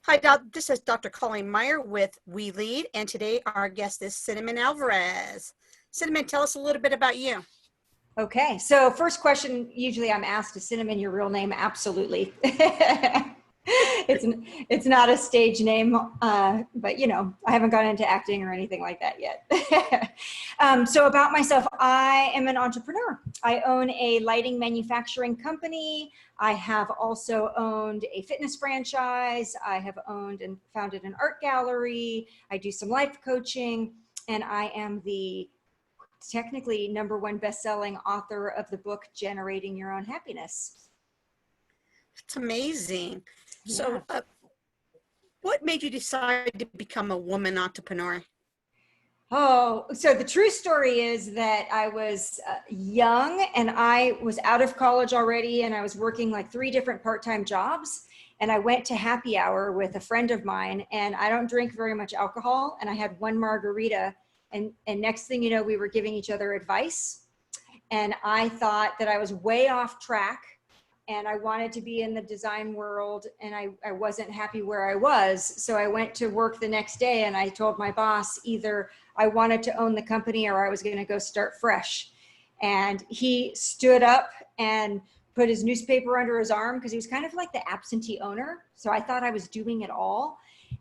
Hi, this is Dr. Colleen Meyer with We Lead, and today our guest is Cinnamon Alvarez. Cinnamon, tell us a little bit about you. Okay, so first question usually I'm asked, is Cinnamon your real name? Absolutely. It's not a stage name, but you know, I haven't gone into acting or anything like that yet. So about myself, I am an entrepreneur. I own a lighting manufacturing company. I have also owned a fitness franchise. I have owned and founded an art gallery. I do some life coaching, and I am the technically #1 best-selling author of the book, Generating Your Own Happiness. It's amazing. Yeah. So what made you decide to become a woman entrepreneur? Oh, so the true story is that I was young and I was out of college already, and I was working like 3 different part-time jobs. And I went to happy hour with a friend of mine, and I don't drink very much alcohol. And I had 1 margarita, and next thing you know, we were giving each other advice. And I thought that I was way off track, and I wanted to be in the design world, and I wasn't happy where I was. So I went to work the next day, and I told my boss either I wanted to own the company or I was going to go start fresh. And he stood up and put his newspaper under his arm, because he was kind of like the absentee owner. So I thought I was doing it all.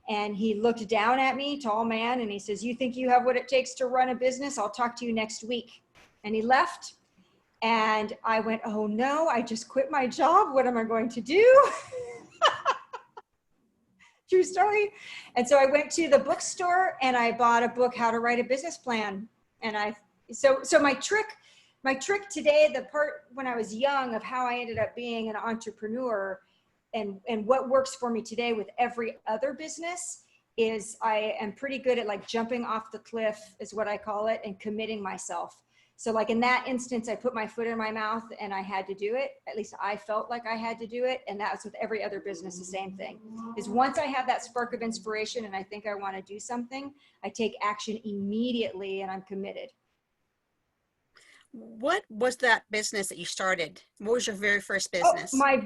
And he looked down at me, tall man, and he says, "You think you have what it takes to run a business? I'll talk to you next week." And he left. And I went, oh no, I just quit my job. What am I going to do? True story. And so I went to the bookstore and I bought a book, How to Write a Business Plan. And so my trick today, the part when I was young of how I ended up being an entrepreneur and what works for me today with every other business is I am pretty good at like jumping off the cliff, is what I call it, and committing myself. So like in that instance, I put my foot in my mouth and I had to do it. At least I felt like I had to do it. And that's with every other business, the same thing. Is once I have that spark of inspiration and I think I want to do something, I take action immediately and I'm committed. What was that business that you started? What was your very first business? Let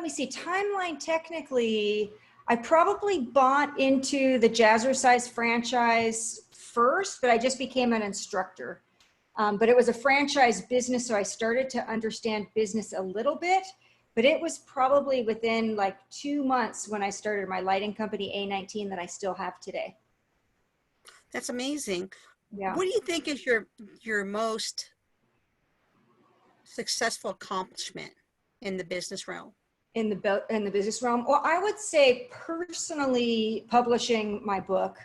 me see, timeline technically, I probably bought into the Jazzercise franchise first, but I just became an instructor. But it was a franchise business, so I started to understand business a little bit, but it was probably within like 2 months when I started my lighting company, A19, that I still have today. That's amazing. Yeah. What do you think is your most successful accomplishment in the business realm? In the business realm? Well, I would say personally publishing my book,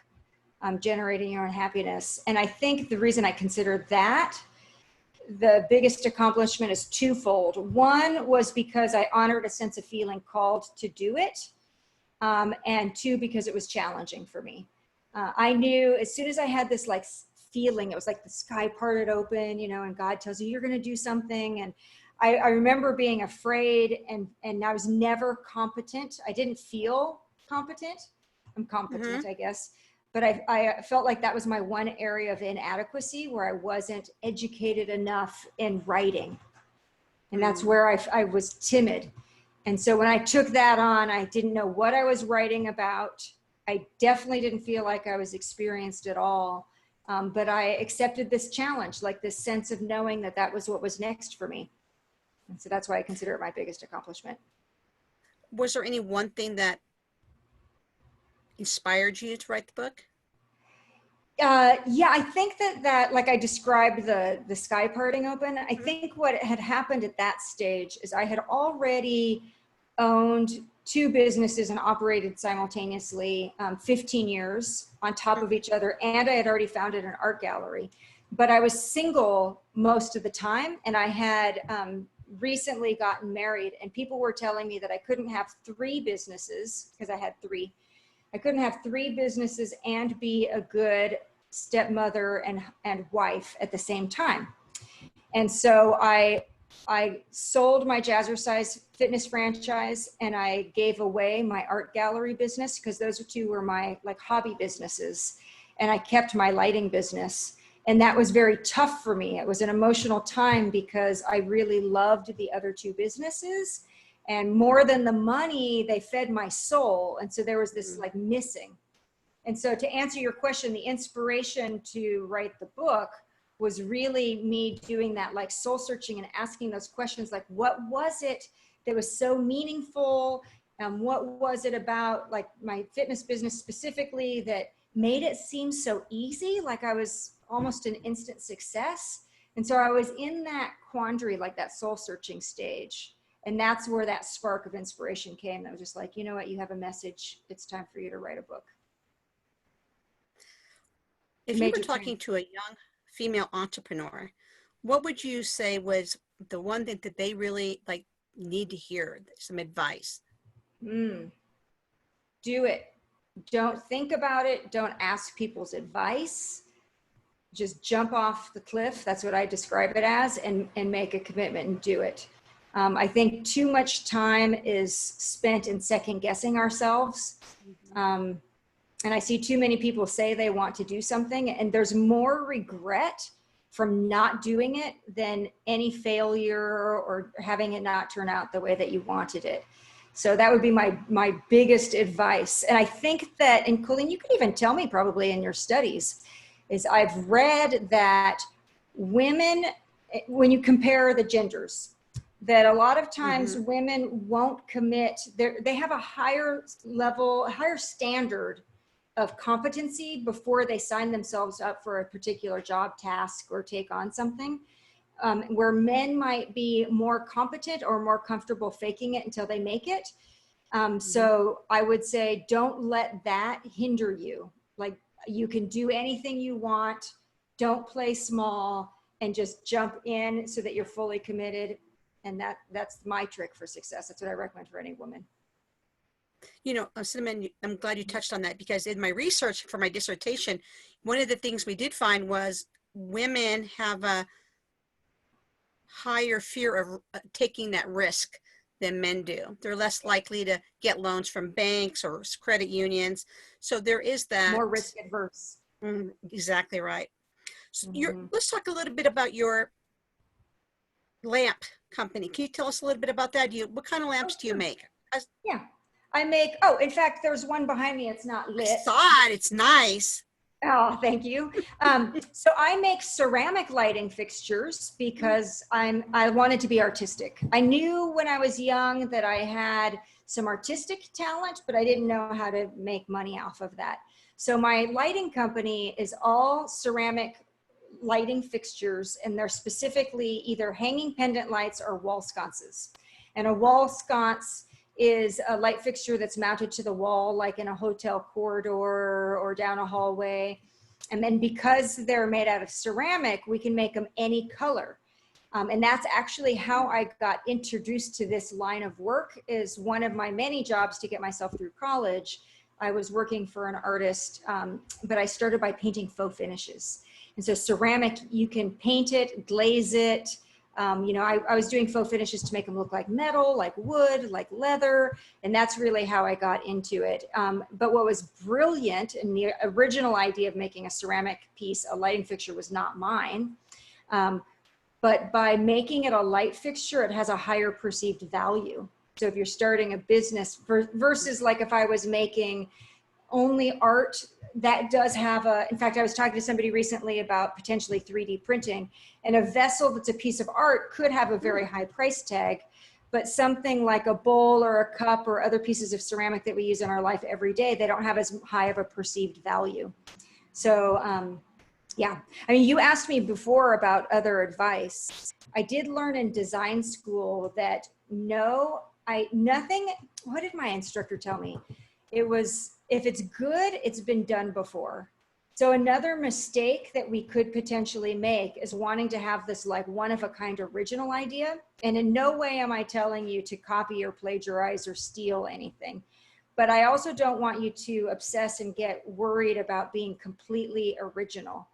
Generating Your Own Happiness. And I think the reason I consider that the biggest accomplishment is twofold. One was because I honored a sense of feeling called to do it. And 2, because it was challenging for me. I knew as soon as I had this like feeling, it was like the sky parted open, you know, and God tells you you're going to do something. And I remember being afraid, and I was never competent. I didn't feel competent. I'm competent, I guess. But I felt like that was my one area of inadequacy, where I wasn't educated enough in writing. And that's where I was timid. And so when I took that on, I didn't know what I was writing about. I definitely didn't feel like I was experienced at all. But I accepted this challenge, like this sense of knowing that that was what was next for me. And so that's why I consider it my biggest accomplishment. Was there any one thing that inspired you to write the book? Yeah, I think that like I described the sky parting open, I think what had happened at that stage is I had already owned 2 businesses and operated simultaneously 15 years on top of each other. And I had already founded an art gallery, but I was single most of the time. And I had recently gotten married, and people were telling me that I couldn't have 3 businesses because I had 3. I couldn't have 3 businesses and be a good stepmother and wife at the same time. And so I sold my Jazzercise fitness franchise, and I gave away my art gallery business, because those 2 were my like hobby businesses. And I kept my lighting business. And that was very tough for me. It was an emotional time because I really loved the other 2 businesses. And more than the money, they fed my soul. And so there was this like missing. And so to answer your question, the inspiration to write the book was really me doing that like soul searching and asking those questions, like what was it that was so meaningful? What was it about like my fitness business specifically that made it seem so easy? Like I was almost an instant success. And so I was in that quandary, like that soul searching stage. And that's where that spark of inspiration came. That was just like, you know what, you have a message. It's time for you to write a book. If you were talking to a young female entrepreneur, what would you say was the one thing that they really like need to hear, some advice? Do it. Don't think about it. Don't ask people's advice. Just jump off the cliff. That's what I describe it as, and make a commitment and do it. I think too much time is spent in second guessing ourselves. And I see too many people say they want to do something, and there's more regret from not doing it than any failure or having it not turn out the way that you wanted it. So that would be my biggest advice. And I think that, and Colleen, you could even tell me probably in your studies, is I've read that women, when you compare the genders, that a lot of times women won't commit. They have a higher level, a higher standard of competency before they sign themselves up for a particular job task or take on something, where men might be more competent or more comfortable faking it until they make it. So I would say, don't let that hinder you. Like, you can do anything you want. Don't play small, and just jump in so that you're fully committed. And that's my trick for success. That's what I recommend for any woman. You know, Cinnamon, I'm glad you touched on that, because in my research for my dissertation, one of the things we did find was women have a higher fear of taking that risk than men do. They're less likely to get loans from banks or credit unions. So there is that. More risk adverse. Exactly right. So let's talk a little bit about your lamp company. Can you tell us a little bit about that? What kind of lamps do you make? Yeah, I make, in fact, there's one behind me. It's not lit. I saw it. It's nice. Oh, thank you. So I make ceramic lighting fixtures because I wanted to be artistic. I knew when I was young that I had some artistic talent, but I didn't know how to make money off of that. So my lighting company is all ceramic lighting fixtures, and they're specifically either hanging pendant lights or wall sconces. And a wall sconce is a light fixture that's mounted to the wall, like in a hotel corridor or down a hallway. And then because they're made out of ceramic, we can make them any color. And that's actually how I got introduced to this line of work. Is one of my many jobs to get myself through college. I was working for an artist, but I started by painting faux finishes. And so ceramic, you can paint it, glaze it. I was doing faux finishes to make them look like metal, like wood, like leather. And that's really how I got into it. But what was brilliant, and the original idea of making a ceramic piece, a lighting fixture, was not mine. But by making it a light fixture, it has a higher perceived value. So if you're starting a business versus like if I was making only art, that does have in fact, I was talking to somebody recently about potentially 3D printing, and a vessel that's a piece of art could have a very high price tag, but something like a bowl or a cup or other pieces of ceramic that we use in our life every day, they don't have as high of a perceived value. So, yeah, I mean, you asked me before about other advice. I did learn in design school that what did my instructor tell me? It was, if it's good, it's been done before. So another mistake that we could potentially make is wanting to have this like one of a kind original idea. And in no way am I telling you to copy or plagiarize or steal anything. But I also don't want you to obsess and get worried about being completely original.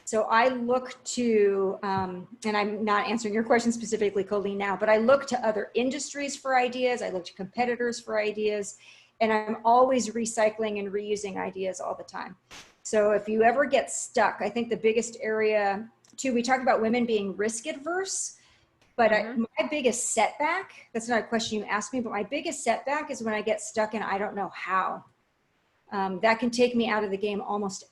So I look to, and I'm not answering your question specifically, Colleen, now, but I look to other industries for ideas. I look to competitors for ideas, and I'm always recycling and reusing ideas all the time. So if you ever get stuck, I think the biggest area too, we talked about women being risk adverse. But Mhm. my biggest setback, that's not a question you asked me, but my biggest setback is when I get stuck and I don't know how. That can take me out of the game almost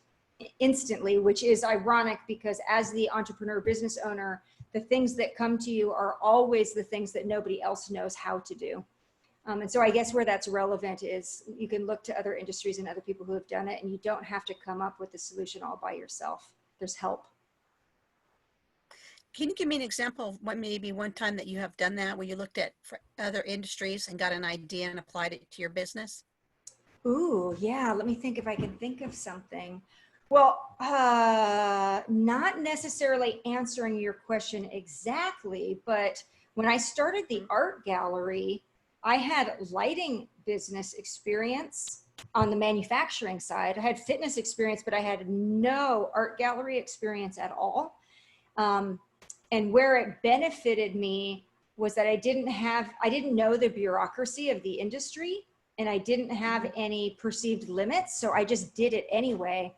instantly, which is ironic because as the entrepreneur business owner, the things that come to you are always the things that nobody else knows how to do. And so I guess where that's relevant is you can look to other industries and other people who have done it, and you don't have to come up with the solution all by yourself. There's help. Can you give me an example of what maybe one time that you have done that where you looked at for other industries and got an idea and applied it to your business? Ooh, yeah. Let me think if I can think of something. Well, not necessarily answering your question exactly, but when I started the art gallery, I had lighting business experience on the manufacturing side. I had fitness experience, but I had no art gallery experience at all. Um, and where it benefited me was that I didn't know the bureaucracy of the industry, and I didn't have any perceived limits. So I just did it anyway.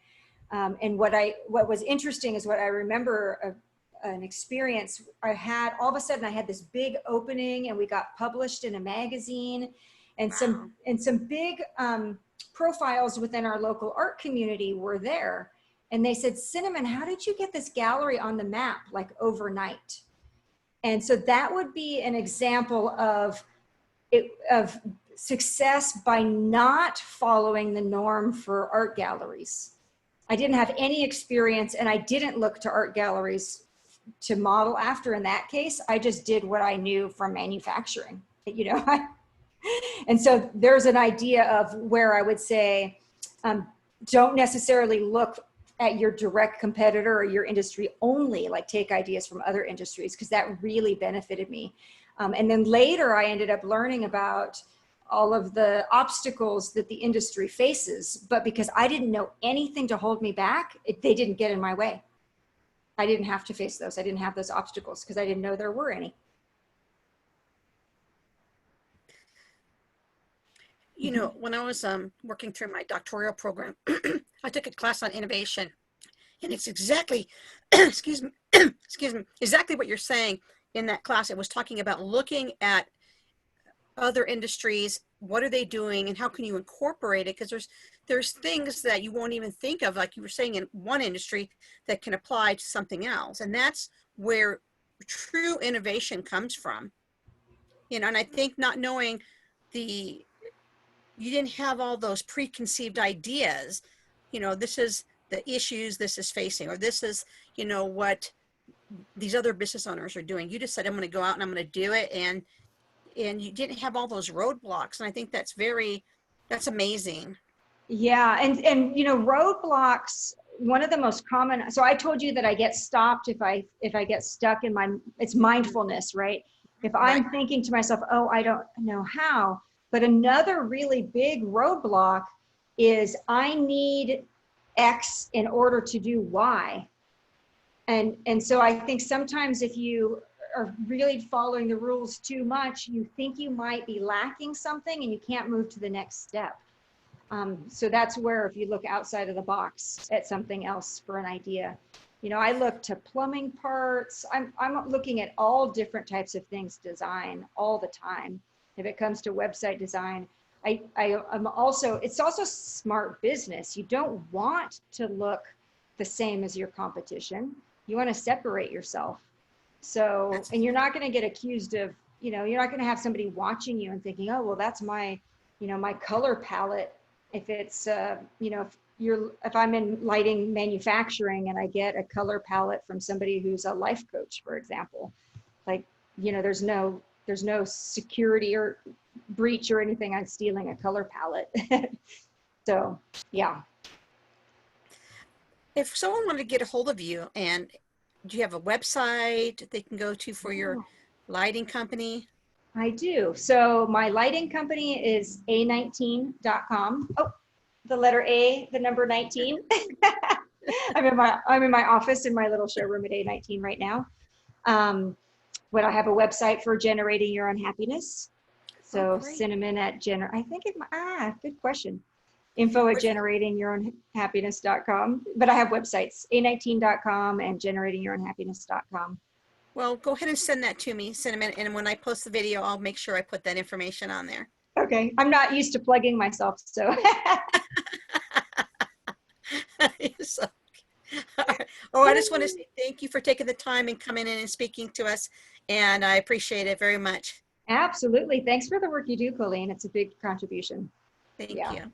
And what was interesting is what I remember an experience I had. All of a sudden I had this big opening and we got published in a magazine, and Wow. some big profiles within our local art community were there. And they said, Cinnamon, how did you get this gallery on the map like overnight? And so that would be an example of success by not following the norm for art galleries. I didn't have any experience, and I didn't look to art galleries to model after in that case. I just did what I knew from manufacturing, you know. And so there's an idea of where I would say, don't necessarily look at your direct competitor or your industry only, like take ideas from other industries, because that really benefited me. And then later I ended up learning about all of the obstacles that the industry faces, but because I didn't know anything to hold me back, they didn't get in my way. I didn't have to face those. I didn't have those obstacles because I didn't know there were any. You know, when I was working through my doctoral program, I took a class on innovation, and it's exactly, excuse me, excuse me, exactly what you're saying in that class. It was talking about looking at other industries, what are they doing, and how can you incorporate it? Because there's things that you won't even think of, like you were saying, in one industry that can apply to something else, and that's where true innovation comes from. You know, and I think not knowing the you didn't have all those preconceived ideas, you know, this is the issues this is facing, or this is, you know, what these other business owners are doing. You just said, I'm going to go out and I'm going to do it. And you didn't have all those roadblocks. And I think that's amazing. Yeah, and you know, roadblocks, one of the most common, so I told you that I get stopped if I get stuck in it's mindfulness, right? If Right. I'm thinking to myself, oh, I don't know how. But another really big roadblock is I need X in order to do Y. And so I think sometimes if you are really following the rules too much, you think you might be lacking something and you can't move to the next step. So that's where, if you look outside of the box at something else for an idea, you know, I look to plumbing parts. I'm looking at all different types of things, design all the time. If it comes to website design, I'm also, it's also smart business. You don't want to look the same as your competition. You want to separate yourself. So, That's and you're not going to get accused of, you know, you're not going to have somebody watching you and thinking, oh, well, that's my, you know, my color palette. If it's, you know, if I'm in lighting manufacturing and I get a color palette from somebody who's a life coach, for example, like, you know, there's no security or breach or anything on stealing a color palette. So, yeah. if someone wanted to get a hold of you, and do you have a website they can go to for your lighting company? I do. So my lighting company is a19.com. Oh, the letter A, the number 19. I'm in my office in my little showroom at A19 right now. But I have a website for generating your own happiness. Oh, So great. cinnamon at good question. Info at Where's- generatingyourownhappiness.com. But I have websites, a19.com and generatingyourownhappiness.com. Well, go ahead and send that to me, Cinnamon, and when I post the video, I'll make sure I put that information on there. Okay, I'm not used to plugging myself, so. So, all right. Oh, I just want to say thank you for taking the time and coming in and speaking to us, and I appreciate it very much. Absolutely. Thanks for the work you do, Colleen. It's a big contribution. Thank Yeah. you.